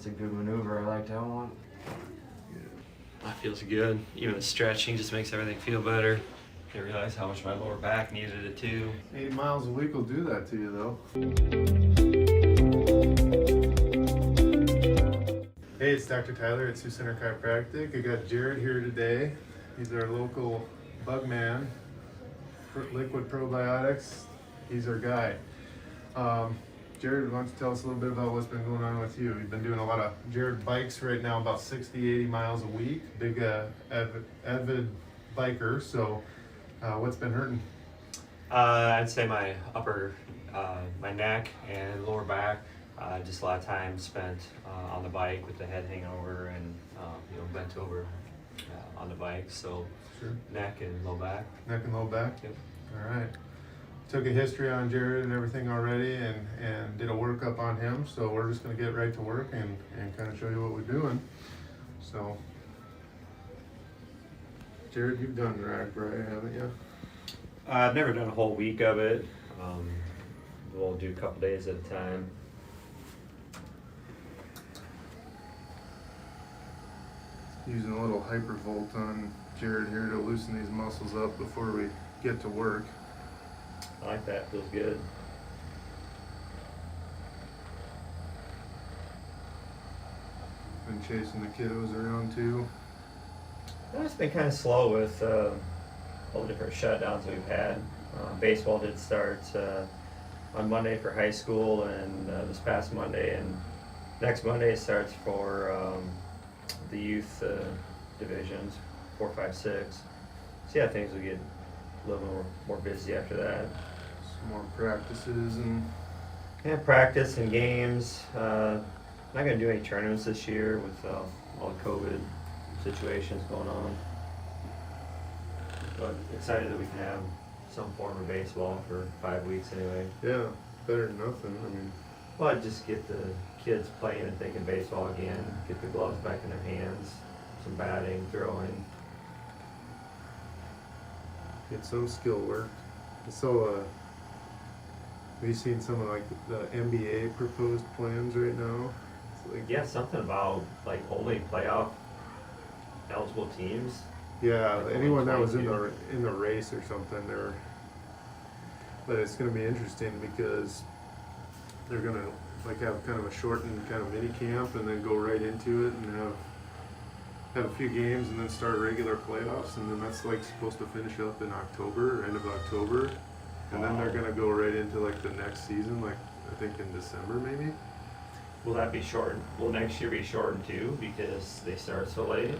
a good maneuver. I like that one. That feels good. Even the stretching just makes everything feel better. I realize how much my lower back needed it too. 80 miles a week will do that to you though. Hey, it's Dr. Tyler at Sioux Chiropractic. I got Jared here today. He's our local bug man, liquid probiotics. He's our guy. Jared, why don't you tell us a little bit about what's been going on with you? You've been doing a lot of, Jared bikes right now about 60, 80 miles a week. Big avid biker, so what's been hurting? I'd say my upper, my neck and lower back. Just a lot of time spent on the bike with the head hangover and bent over on the bike. So Sure. neck and low back. Neck and low back? Yep. All right. Took a history on Jared and everything already and did a workup on him. So we're just going to get right to work and kind of show you what we're doing. So, Jared, you've done rack, right, haven't you? I've never done a whole week of it. We'll do a couple days at a time. Using a little hypervolt on Jared here to loosen these muscles up before we get to work. I like that, feels good. Been chasing the kiddos around too. It's been kind of slow with all the different shutdowns we've had. Baseball did start on Monday for high school and this past Monday, and next Monday starts for the youth divisions, 4, 5, 6. So yeah, things will get a little more busy after that. Some more practices and Yeah, practice and games. Not gonna do any tournaments this year with all the COVID situations going on. But excited that we can have some form of baseball for 5 weeks anyway. yeah, better than nothing. I mean, Well, I'd just get the kids playing and thinking baseball again, get the gloves back in their hands, some batting, throwing. get some skill work. So, have you seen some of like the NBA proposed plans right now? It's like, Yeah, something about like only playoff eligible teams. yeah, Like anyone that only was 22. in the race or something, they're. But it's going to be interesting because they're going to like have kind of a shortened kind of mini camp and then go right into it and have a few games and then start regular playoffs, and then that's like supposed to finish up in October, end of October, and then they're going to go right into like the next season, like I think in December maybe. Will that be shortened? Will next year be shortened too because they start so late?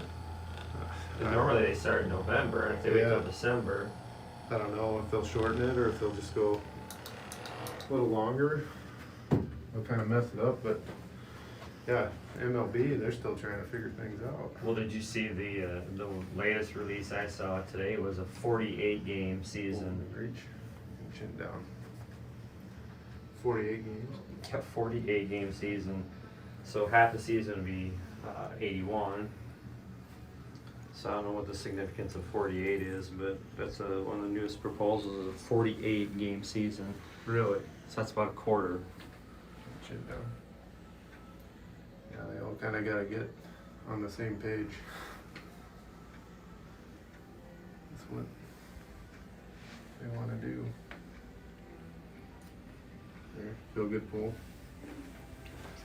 And normally they start in November, and if they wait till Yeah. December, I don't know if they'll shorten it or if they'll just go a little longer. They'll kind of mess it up, but yeah, MLB, they're still trying to figure things out. well, did you see the latest release I saw today was a 48 game season. Chin down. 48 games. A 48 game season, so half the season would be 81. So I don't know what the significance of 48 is, but that's one of the newest proposals, is a 48 game season. Really? So that's about a quarter. Chin down. Yeah, they all kind of got to get on the same page. That's what they want to do. There, feel good pull.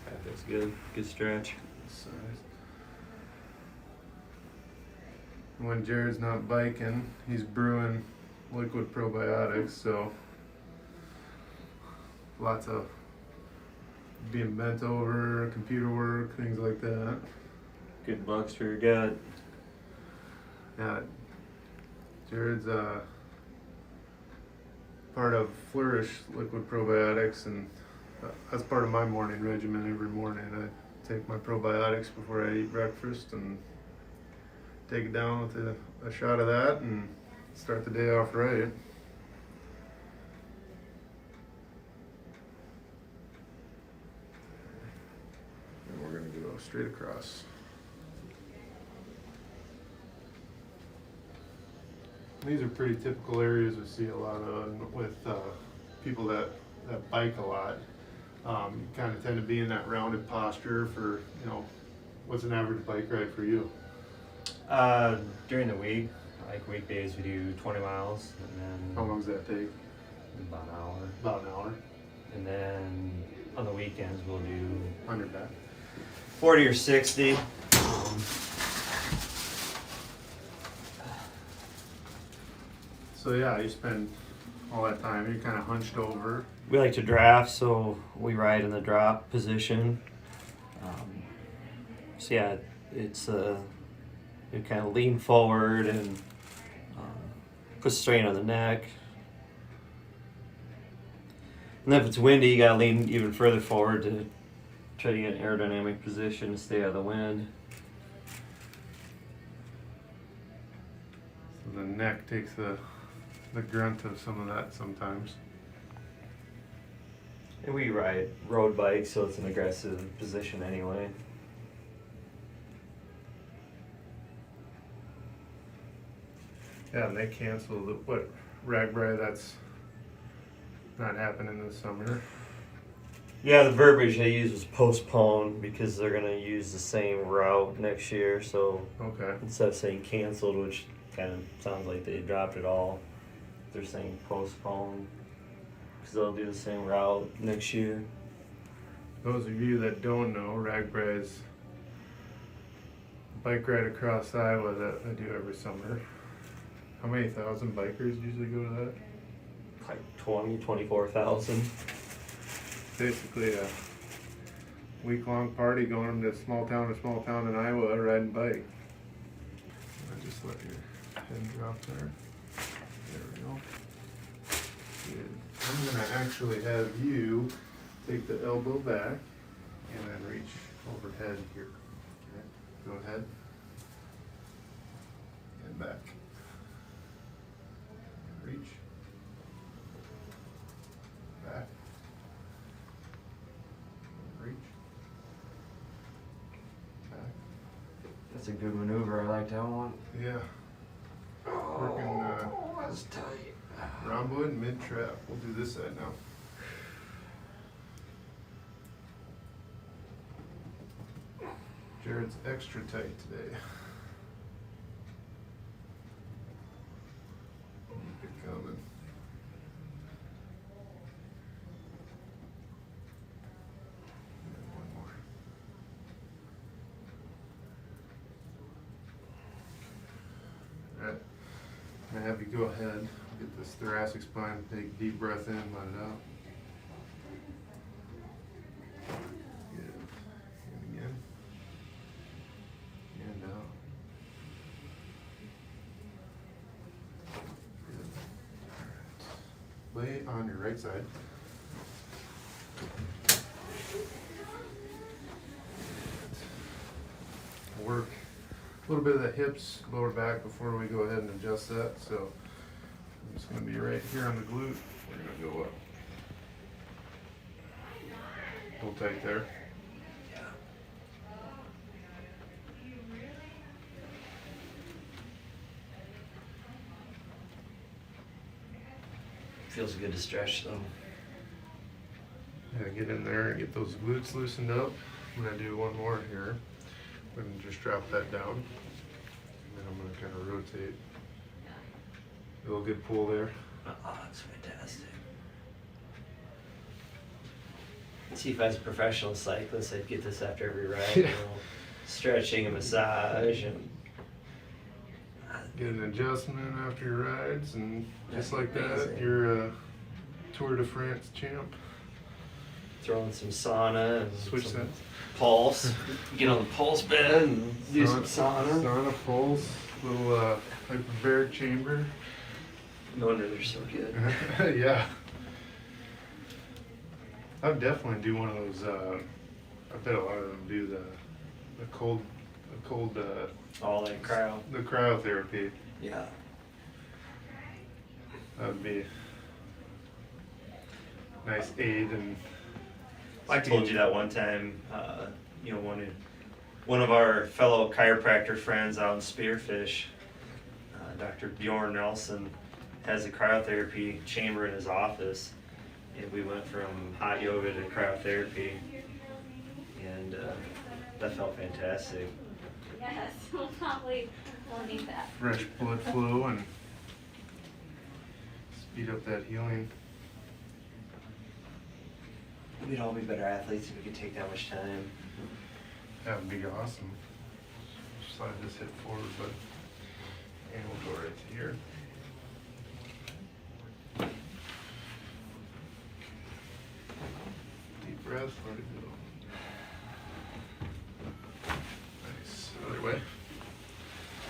That feels good. Good stretch. Size. When Jared's not biking, he's brewing liquid probiotics, so lots of being bent over, computer work, things like that. Good bugs for your gut. Yeah, Jared's part of Flourish Liquid Probiotics, and that's part of my morning regimen every morning. I take my probiotics before I eat breakfast and take it down with a shot of that and start the day off right. And we're going to go straight across. These are pretty typical areas we see a lot of with people that bike a lot. You kind of tend to be in that rounded posture for, you know, what's an average bike ride for you? During the week, like weekdays, we do 20 miles, and then How long does that take? about an hour. About an hour. And then on the weekends, we'll do 100 back. 40 or 60. So yeah, you spend all that time, you're kind of hunched over. We like to draft, so we ride in the drop position. So yeah, it's you kind of lean forward and put strain on the neck. And then if it's windy, you gotta lean even further forward to try to get an aerodynamic position to stay out of the wind. So the neck takes the grunt of some of that sometimes. And we ride road bikes, so it's an aggressive position anyway. Yeah, and they canceled what Ragbri, that's not happening this summer. Yeah, the verbiage they use was postponed because they're gonna use the same route next year. So Okay. instead of saying canceled, which kind of sounds like they dropped it all, they're saying postponed because they'll do the same route next year. Those of you that don't know, Ragbri is a bike ride across Iowa that I do every summer. How many thousand bikers usually go to that? Like 24,000. Basically a week-long party going to small town in Iowa riding bike. I just let your head drop there. There we go. Good. I'm gonna actually have you take the elbow back and then reach overhead here. Okay. Go ahead. And back. And reach. Back. Reach. Back. That's a good maneuver. I like that one. Yeah. Working That's tight. rhomboid mid-trap. We'll do this side now. Jared's extra tight today. Keep it coming. And one more. Alright. I'm gonna have you go ahead, get this thoracic spine, take a deep breath in, let it out. Good. And again. And out. Good. Alright. Lay on your right side. Work a little bit of the hips, lower back before we go ahead and adjust that. So I'm just going to be right here on the glute. We're going to go up. Hold tight there. Feels good to stretch though. Yeah, get in there and get those glutes loosened up. I'm going to do one more here. I'm going to just drop that down. And then I'm going to kind of rotate. A little good pull there. Oh, that's fantastic. See, if I was a professional cyclist, I'd get this after every ride. Yeah. You know, stretching and massage and. Get an adjustment after your rides, and just That's like that, amazing. you're a Tour de France champ. Throw in some sauna and Switch some that. pulse. Get on the pulse bed and do some sauna. Sauna, pulse, little hyperbaric chamber. No wonder they're so good. Yeah. I would definitely do one of those. I bet a lot of them do the cold. All that cryo. The cryotherapy. Yeah. That would be a nice aid and. I told you that one time. You know, one of our fellow chiropractor friends out in Spearfish, Dr. Bjorn Nelson, has a cryotherapy chamber in his office, and we went from hot yoga to cryotherapy, and that felt fantastic. Yes, we'll need that. Fresh blood flow and speed up that healing. We'd all be better athletes if we could take that much time. That would be awesome. Slide this hip forward, but and we'll go right to here. Deep breath, let it go. Nice. Other way.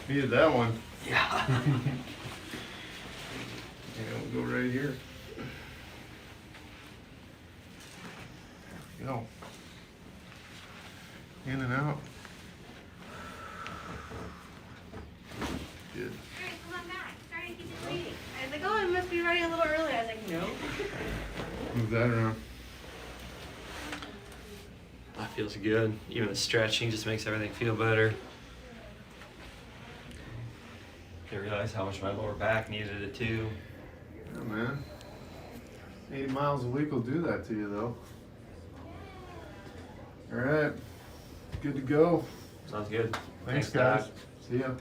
Needed that one. Yeah. And we'll go right here. There we go. In and out. Good. Alright, come on back. Sorry to keep you waiting. I was like, oh, I must be ready a little early. I was like, no. Move that around. That feels good. Even the stretching just makes everything feel better. I realized how much my lower back needed it too. Yeah, man. 8 miles a week will do that to you, though. All right. Good to go. Sounds good. Thanks, Doc. guys. See ya.